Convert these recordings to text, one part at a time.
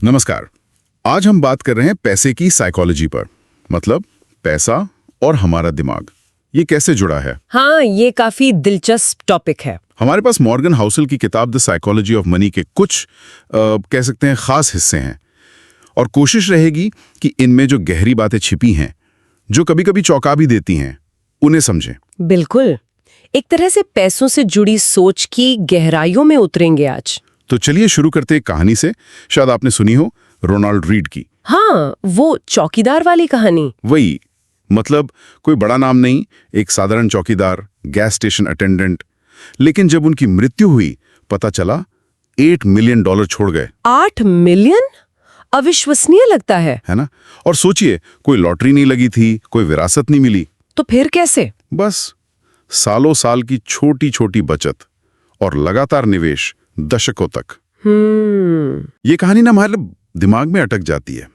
नमस्कार। आज हम बात कर रहे हैं पैसे की साइकोलॉजी पर, मतलब पैसा और हमारा दिमाग, ये कैसे जुड़ा है। हाँ, ये काफी दिलचस्प टॉपिक है। हमारे पास मॉर्गन हाउसेल की किताब द साइकोलॉजी ऑफ मनी के कुछ कह सकते हैं खास हिस्से हैं, और कोशिश रहेगी कि इनमें जो गहरी बातें छिपी हैं, जो कभी कभी चौंका भी देती हैं, उन्हें समझें। बिल्कुल, एक तरह से पैसों से जुड़ी सोच की गहराइयों में उतरेंगे आज। तो चलिए शुरू करते हैं कहानी से। शायद आपने सुनी हो रोनाल्ड रीड की। हाँ, वो चौकीदार वाली कहानी। वही, मतलब कोई बड़ा नाम नहीं, एक साधारण चौकीदार, गैस स्टेशन अटेंडेंट। लेकिन जब उनकी मृत्यु हुई, पता चला $8 मिलियन छोड़ गए। 8 मिलियन? अविश्वसनीय लगता है ना? और सोचिए, कोई लॉटरी नहीं लगी थी, कोई विरासत नहीं मिली। तो फिर कैसे? बस सालों साल की छोटी छोटी बचत और लगातार निवेश, दशकों तक। ये कहानी ना हमारे दिमाग में अटक जाती है।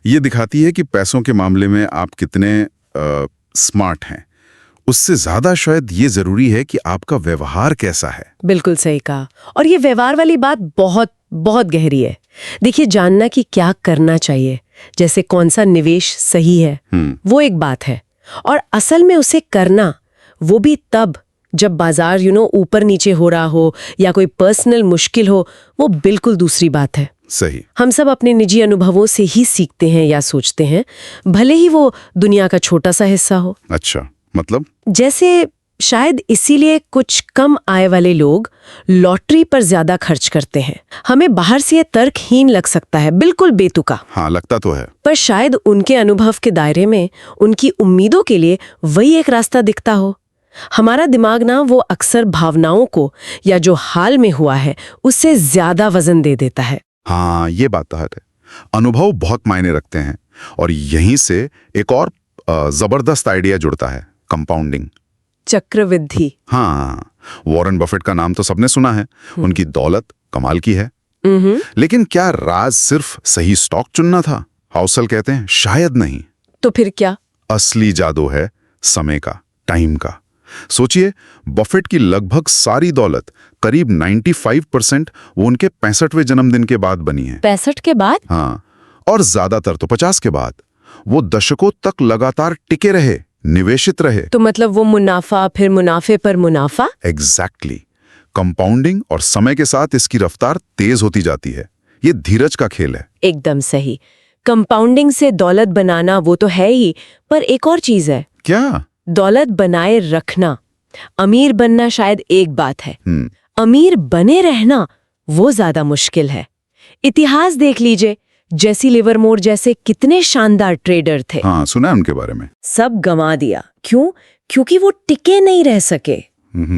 ये दिखाती है कि पैसों के मामले में आप कितने स्मार्ट हैं। उससे ज्यादा शायद ये जरूरी है कि आपका व्यवहार कैसा है। बिल्कुल सही कहा। और ये व्यवहार वाली बात बहुत बहुत गहरी है। देखिए, जानना कि क्या करना चाहिए, जैसे कौन सा निवेश सही है, वो एक बात है, और असल में उसे करना, वो भी तब जब बाजार ऊपर नीचे हो रहा हो या कोई पर्सनल मुश्किल हो, वो बिल्कुल दूसरी बात है। सही। हम सब अपने निजी अनुभवों से ही सीखते हैं या सोचते हैं, भले ही वो दुनिया का छोटा सा हिस्सा हो। अच्छा, मतलब जैसे शायद इसीलिए कुछ कम आय वाले लोग लॉटरी पर ज्यादा खर्च करते हैं। हमें बाहर से ये तर्कहीन लग सकता है, बिल्कुल बेतुका। हाँ, लगता तो है। पर शायद उनके अनुभव के दायरे में, उनकी उम्मीदों के लिए वही एक रास्ता दिखता हो। हमारा दिमाग ना, वो अक्सर भावनाओं को या जो हाल में हुआ है उससे ज्यादा वजन दे देता है। हाँ, ये बात तो है। अनुभव बहुत मायने रखते हैं, और यहीं से एक और जबरदस्त आइडिया जुड़ता है, कंपाउंडिंग, चक्रवृद्धि। हाँ, वॉरेन बफेट का नाम तो सबने सुना है। उनकी दौलत कमाल की है। लेकिन क्या राज सिर्फ सही स्टॉक चुनना था? हाउसेल कहते हैं शायद नहीं। तो फिर क्या? असली जादू है समय का, टाइम का। सोचिए, बफेट की लगभग सारी दौलत, करीब 95%, वो उनके 65वें जन्मदिन के बाद बनी है। 65 के बाद? हाँ, और ज्यादातर तो 50 के बाद। वो दशकों तक लगातार टिके रहे, निवेशित रहे। तो मतलब वो मुनाफा फिर मुनाफे पर मुनाफा। एग्जैक्टली। कंपाउंडिंग और समय के साथ इसकी रफ्तार तेज होती जाती है। ये धीरज का खेल है। एकदम सही। कंपाउंडिंग से दौलत बनाना वो तो है ही, पर एक और चीज है। क्या? दौलत बनाए रखना। अमीर बनना शायद एक बात है, अमीर बने रहना वो ज्यादा मुश्किल है। इतिहास देख लीजिए, जेसी लिवरमोर जैसे कितने शानदार ट्रेडर थे। हाँ, सुना है उनके बारे में। सब गंवा दिया। क्यों? क्योंकि वो टिके नहीं रह सके।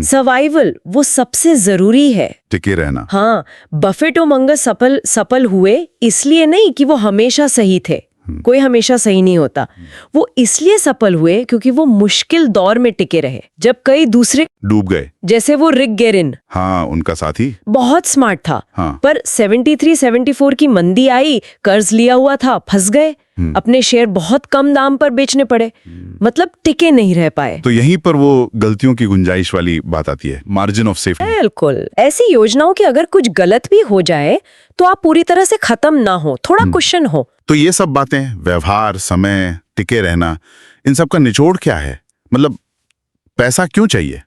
सर्वाइवल वो सबसे जरूरी है। टिके रहना। हाँ, बफेट और मंगस सफल हुए इसलिए नहीं कि वो हमेशा सही थे। कोई हमेशा सही नहीं होता। वो इसलिए सफल हुए क्योंकि वो मुश्किल दौर में टिके रहे, जब कई दूसरे डूब गए। जैसे वो रिक गेरिन। हाँ, उनका साथी बहुत स्मार्ट था। हाँ। पर 73-74 की मंदी आई, कर्ज लिया हुआ था, फंस गए। अपने शेयर बहुत कम दाम पर बेचने पड़े, मतलब टिके नहीं रह पाए। तो यहीं पर वो गलतियों की गुंजाइश वाली बात आती है, मार्जिन ऑफ सेफ्टी। बिल्कुल। ऐसी योजनाओं की अगर कुछ गलत भी हो जाए तो आप पूरी तरह से खत्म ना हो, थोड़ा कुशन हो। तो ये सब बातें, व्यवहार, समय, टिके रहना, इन सब का निचोड़ क्या है? मतलब पैसा क्यों चाहिए?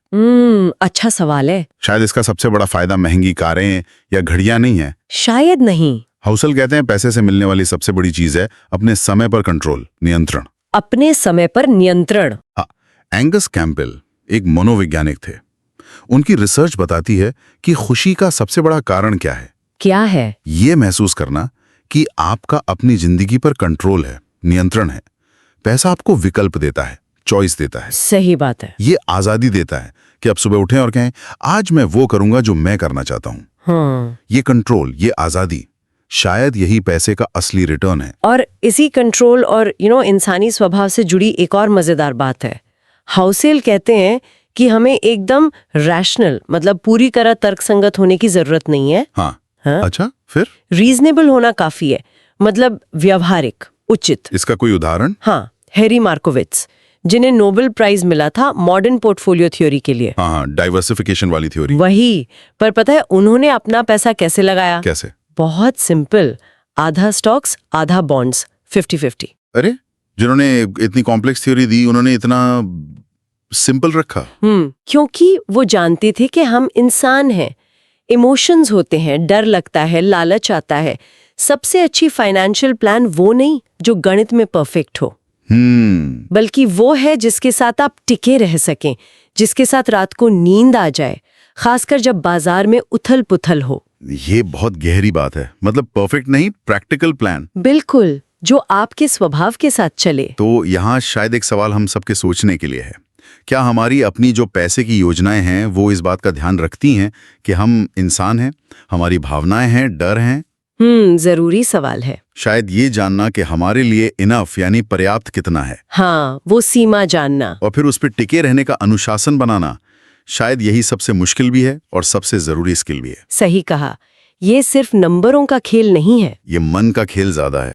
अच्छा सवाल है। शायद इसका सबसे बड़ा फायदा महंगी कारें या घड़ियां नहीं है। शायद नहीं। हाउसेल कहते हैं पैसे से मिलने वाली सबसे बड़ी चीज है अपने समय पर कंट्रोल, नियंत्रण। अपने समय पर नियंत्रण। एंगस कैम्पबेल एक मनोवैज्ञानिक थे। उनकी रिसर्च बताती है कि खुशी का सबसे बड़ा कारण क्या है? क्या है? ये महसूस करना कि आपका अपनी जिंदगी पर कंट्रोल है, नियंत्रण है। पैसा आपको विकल्प देता है, चॉइस देता है। सही बात है। ये आजादी देता है कि आप सुबह उठें और कहें, आज मैं वो करूंगा जो मैं करना चाहता हूं। हाँ। ये कंट्रोल, ये आजादी, शायद यही पैसे का असली रिटर्न है। और इसी कंट्रोल और इंसानी स्वभाव से जुड़ी एक और मजेदार बात है। हाउसेल कहते हैं कि हमें एकदम रैशनल, मतलब पूरी तरह तर्कसंगत होने की जरूरत नहीं है। हाँ। हाँ? अच्छा, फिर? रीजनेबल होना काफी है, मतलब व्यवहारिक, उचित। इसका कोई उदाहरण? हाँ, हैरी मार्कोविट्स, जिन्हें नोबेल प्राइज मिला था मॉडर्न पोर्टफोलियो थ्योरी के लिए। हाँ, डाइवर्सिफिकेशन वाली थ्योरी। वही। पर पता है उन्होंने अपना पैसा कैसे लगाया? कैसे? बहुत सिंपल। आधा स्टॉक्स आधा बॉन्ड्स 50-50। अरे, जिन्होंने इतनी कॉम्प्लेक्स थ्योरी दी उन्होंने इतना सिंपल रखा। क्योंकि वो जानते थे कि हम इंसान हैं, इमोशंस होते हैं, डर लगता है, लालच आता है। सबसे अच्छी फाइनेंशियल प्लान वो नहीं जो गणित में परफेक्ट हो, बल्कि वो है जिसके साथ आप टिके रह सकें, जिसके साथ रात को नींद आ जाए, खासकर जब बाजार में उथल पुथल हो। ये बहुत गहरी बात है। मतलब परफेक्ट नहीं, प्रैक्टिकल प्लान। बिल्कुल, जो आपके स्वभाव के साथ चले। तो यहाँ शायद एक सवाल हम सबके सोचने के लिए है, क्या हमारी अपनी जो पैसे की योजनाएं हैं वो इस बात का ध्यान रखती हैं कि हम इंसान हैं, हमारी भावनाएं हैं, डर हैं? जरूरी सवाल है। शायद ये जानना कि हमारे लिए इनफ यानी पर्याप्त कितना है। हाँ, वो सीमा जानना। और फिर उस पर टिके रहने का अनुशासन बनाना, शायद यही सबसे मुश्किल भी है और सबसे जरूरी स्किल भी है। सही कहा, ये सिर्फ नंबरों का खेल नहीं है, ये मन का खेल ज्यादा है।